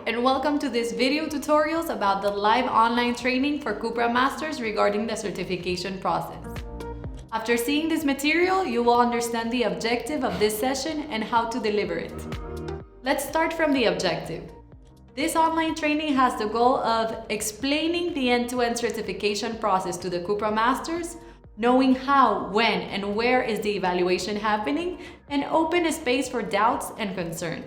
and welcome to this video tutorials about the live online training for Cupra Masters regarding the certification process. After seeing this material, you will understand the objective of this session and how to deliver it. Let's start from the objective. This online training has the goal of explaining the end-to-end certification process to the Cupra Masters, knowing how, when, and where is the evaluation happening, and open a space for doubts and concerns.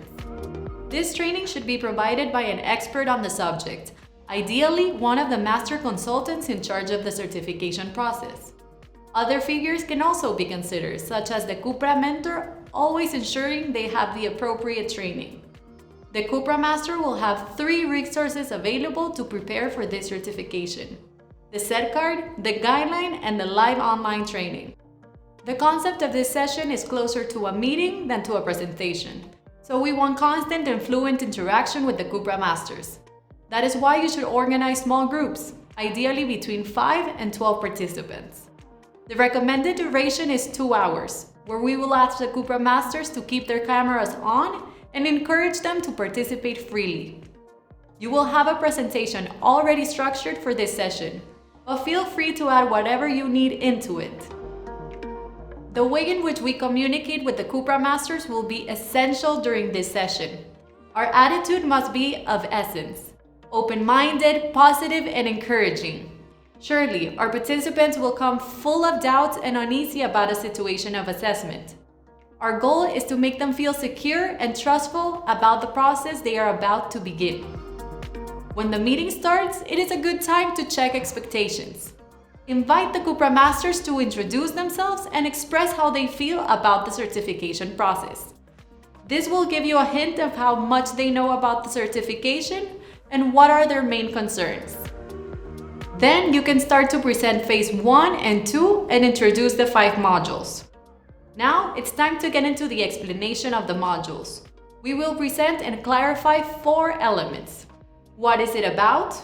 This training should be provided by an expert on the subject, ideally one of the master consultants in charge of the certification process. Other figures can also be considered, such as the Cupra mentor, always ensuring they have the appropriate training. The Cupra Master will have 3 resources available to prepare for this certification: the set card, the guideline, and the live online training. The concept of this session is closer to a meeting than to a presentation, so we want constant and fluent interaction with the Cupra Masters. That is why you should organize small groups, ideally between 5 and 12 participants. The recommended duration is 2 hours, where we will ask the Cupra Masters to keep their cameras on and encourage them to participate freely. You will have a presentation already structured for this session, but feel free to add whatever you need into it. The way in which we communicate with the Cupra Masters will be essential during this session. Our attitude must be of essence, open-minded, positive, and encouraging. Surely, our participants will come full of doubts and uneasy about a situation of assessment. Our goal is to make them feel secure and trustful about the process they are about to begin. When the meeting starts, it is a good time to check expectations. Invite the Cupra Masters to introduce themselves and express how they feel about the certification process. This will give you a hint of how much they know about the certification and what are their main concerns. Then you can start to present phase 1 and 2 and introduce the 5 modules. Now it's time to get into the explanation of the modules. We will present and clarify 4 elements. What is it about?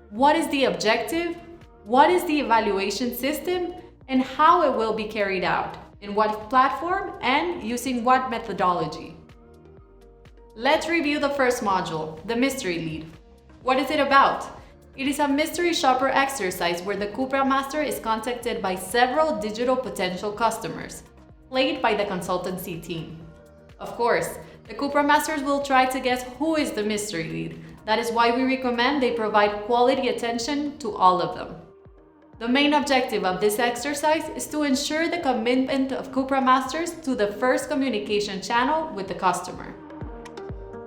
What is the objective? What is the evaluation system? And how it will be carried out? In what platform and using what methodology? Let's review the first module, the mystery lead. What is it about? It is a mystery shopper exercise where the Cupra Master is contacted by several digital potential customers, played by the consultancy team. Of course, the Cupra Masters will try to guess who is the mystery lead. That is why we recommend they provide quality attention to all of them. The main objective of this exercise is to ensure the commitment of Cupra Masters to the first communication channel with the customer.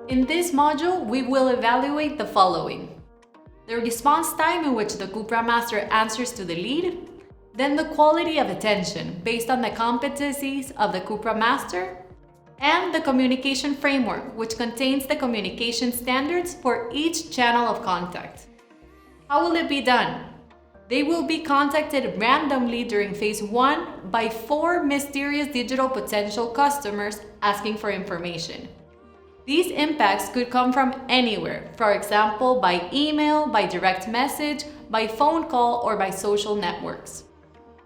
In this module, we will evaluate the following: the response time in which the Cupra Master answers to the lead, then the quality of attention based on the competencies of the Cupra Master, and the communication framework, which contains the communication standards for each channel of contact. How will it be done? They will be contacted randomly during phase 1 by 4 mysterious digital potential customers asking for information. These impacts could come from anywhere, for example, by email, by direct message, by phone call, or by social networks.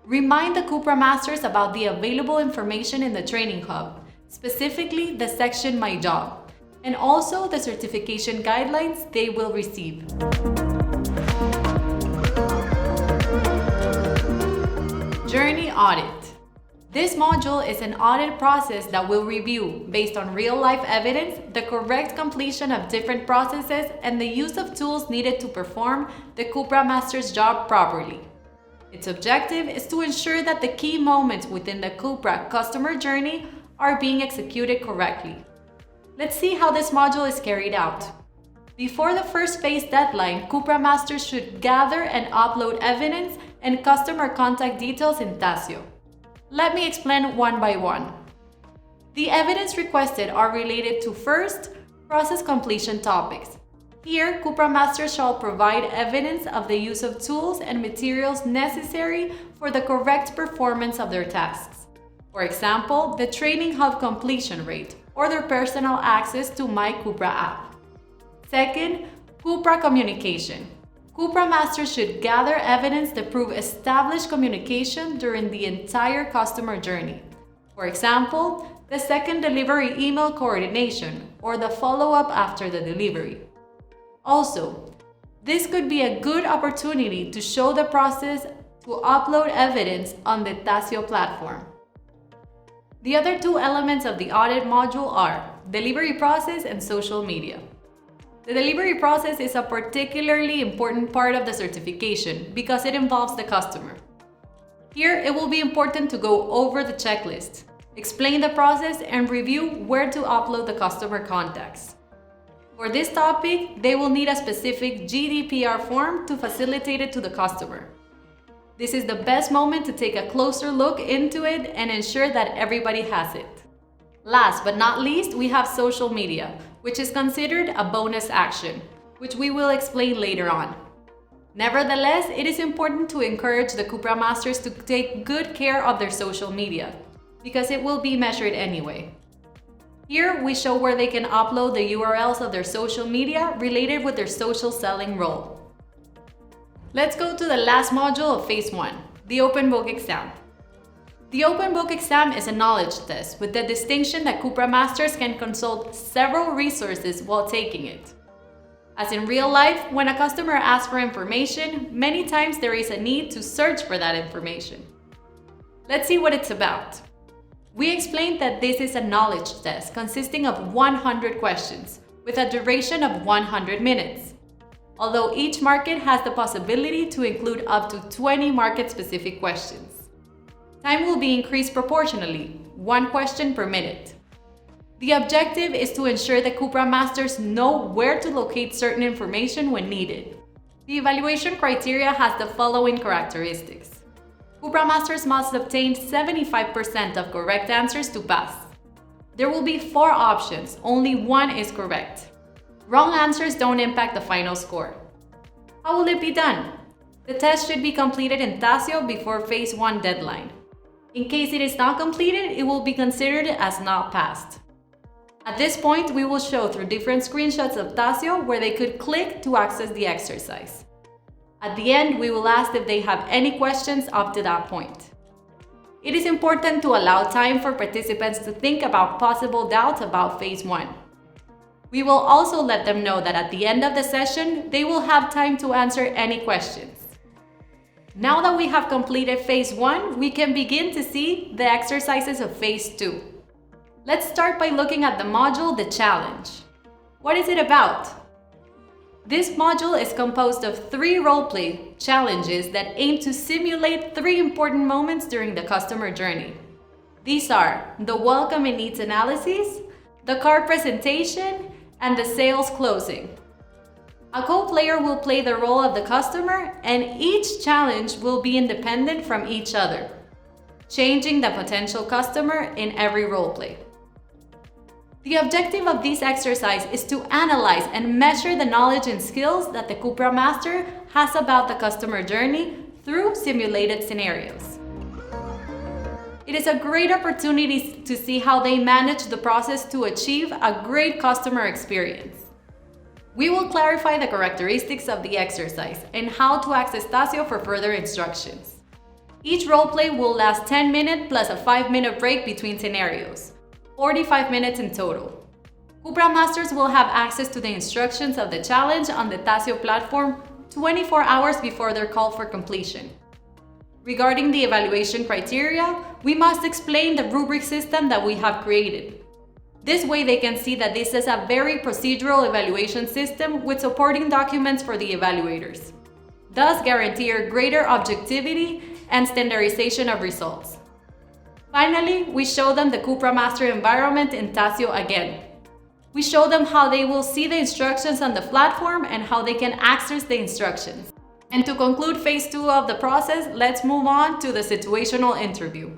Remind the Cupra Masters about the available information in the training hub, specifically the section My Job, and also the certification guidelines they will receive. Journey Audit. This module is an audit process that will review, based on real-life evidence, the correct completion of different processes and the use of tools needed to perform the Cupra Master's job properly. Its objective is to ensure that the key moments within the Cupra customer journey are being executed correctly. Let's see how this module is carried out. Before the first phase deadline, Cupra Masters should gather and upload evidence and customer contact details in Tasio. Let me explain one by one. The evidence requested are related to first, process completion topics. Here, Cupra Masters shall provide evidence of the use of tools and materials necessary for the correct performance of their tasks. For example, the training hub completion rate or their personal access to My Cupra app. Second, Cupra communication. Cupra Masters should gather evidence to prove established communication during the entire customer journey. For example, the second delivery email coordination or the follow-up after the delivery. Also, this could be a good opportunity to show the process to upload evidence on the Tasio platform. The other two elements of the audit module are delivery process and social media. The delivery process is a particularly important part of the certification because it involves the customer. Here, it will be important to go over the checklist, explain the process, and review where to upload the customer contacts. For this topic, they will need a specific GDPR form to facilitate it to the customer. This is the best moment to take a closer look into it and ensure that everybody has it. Last but not least, we have social media, which is considered a bonus action, which we will explain later on. Nevertheless, it is important to encourage the Cupra Masters to take good care of their social media, because it will be measured anyway. Here, we show where they can upload the URLs of their social media related with their social selling role. Let's go to the last module of Phase 1, the Open Book Exam. The Open Book Exam is a knowledge test with the distinction that Cupra Masters can consult several resources while taking it. As in real life, when a customer asks for information, many times there is a need to search for that information. Let's see what it's about. We explained that this is a knowledge test consisting of 100 questions with a duration of 100 minutes. Although each market has the possibility to include up to 20 market-specific questions. Time will be increased proportionally, 1 question per minute. The objective is to ensure that Cupra Masters know where to locate certain information when needed. The evaluation criteria has the following characteristics. Cupra Masters must obtain 75% of correct answers to pass. There will be 4 options, only 1 is correct. Wrong answers don't impact the final score. How will it be done? The test should be completed in Tasio before Phase 1 deadline. In case it is not completed, it will be considered as not passed. At this point, we will show through different screenshots of Tasio where they could click to access the exercise. At the end, we will ask if they have any questions up to that point. It is important to allow time for participants to think about possible doubts about Phase 1. We will also let them know that at the end of the session, they will have time to answer any questions. Now that we have completed Phase 1, we can begin to see the exercises of Phase 2. Let's start by looking at the module, the challenge. What is it about? This module is composed of 3 role-play challenges that aim to simulate 3 important moments during the customer journey. These are the welcome and needs analysis, the card presentation, and the sales closing. A co-player will play the role of the customer, and each challenge will be independent from each other, changing the potential customer in every roleplay. The objective of this exercise is to analyze and measure the knowledge and skills that the Cupra Master has about the customer journey through simulated scenarios. It is a great opportunity to see how they manage the process to achieve a great customer experience. We will clarify the characteristics of the exercise and how to access Tasio for further instructions. Each roleplay will last 10 minutes plus a 5-minute break between scenarios, 45 minutes in total. Cupra Masters will have access to the instructions of the challenge on the Tasio platform 24 hours before their call for completion. Regarding the evaluation criteria, we must explain the rubric system that we have created. This way they can see that this is a very procedural evaluation system with supporting documents for the evaluators, thus guarantee greater objectivity and standardization of results. Finally, we show them the Cupra Master environment in Tasio again. We show them how they will see the instructions on the platform and how they can access the instructions. And to conclude Phase 2 of the process, let's move on to the situational interview.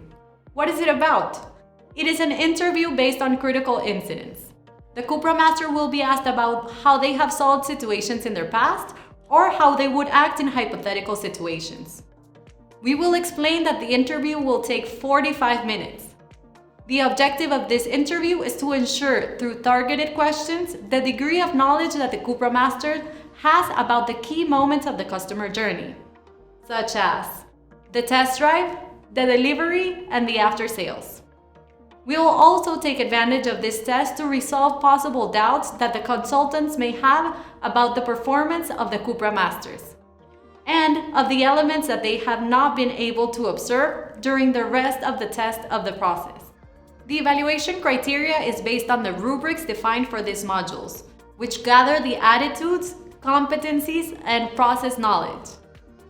What is it about? It is an interview based on critical incidents. The Cupra Master will be asked about how they have solved situations in their past or how they would act in hypothetical situations. We will explain that the interview will take 45 minutes. The objective of this interview is to ensure, through targeted questions, the degree of knowledge that the Cupra Master has about the key moments of the customer journey, such as the test drive, the delivery, and the after sales. We will also take advantage of this test to resolve possible doubts that the consultants may have about the performance of the Cupra Masters and of the elements that they have not been able to observe during the rest of the test of the process. The evaluation criteria is based on the rubrics defined for these modules, which gather the attitudes, competencies, and process knowledge.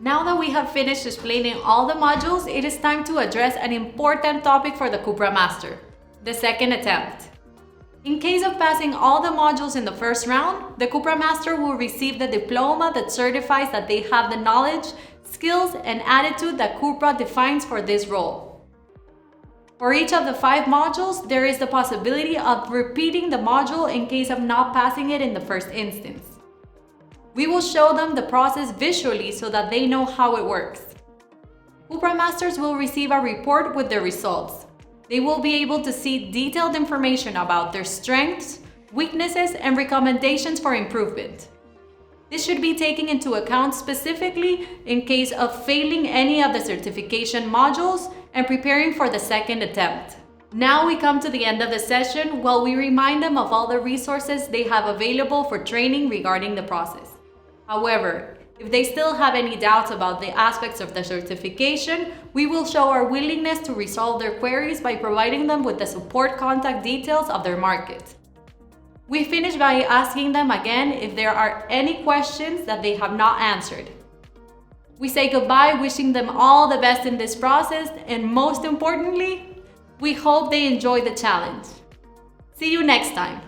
Now that we have finished explaining all the modules, it is time to address an important topic for the Cupra Master, the second attempt. In case of passing all the modules in the first round, the Cupra Master will receive the diploma that certifies that they have the knowledge, skills, and attitude that Cupra defines for this role. For each of the 5 modules, there is the possibility of repeating the module in case of not passing it in the first instance. We will show them the process visually so that they know how it works. Cupra Masters will receive a report with their results. They will be able to see detailed information about their strengths, weaknesses, and recommendations for improvement. This should be taken into account specifically in case of failing any of the certification modules and preparing for the second attempt. Now we come to the end of the session while we remind them of all the resources they have available for training regarding the process. However, if they still have any doubts about the aspects of the certification, we will show our willingness to resolve their queries by providing them with the support contact details of their market. We finish by asking them again if there are any questions that they have not answered. We say goodbye, wishing them all the best in this process, and most importantly, we hope they enjoy the challenge. See you next time.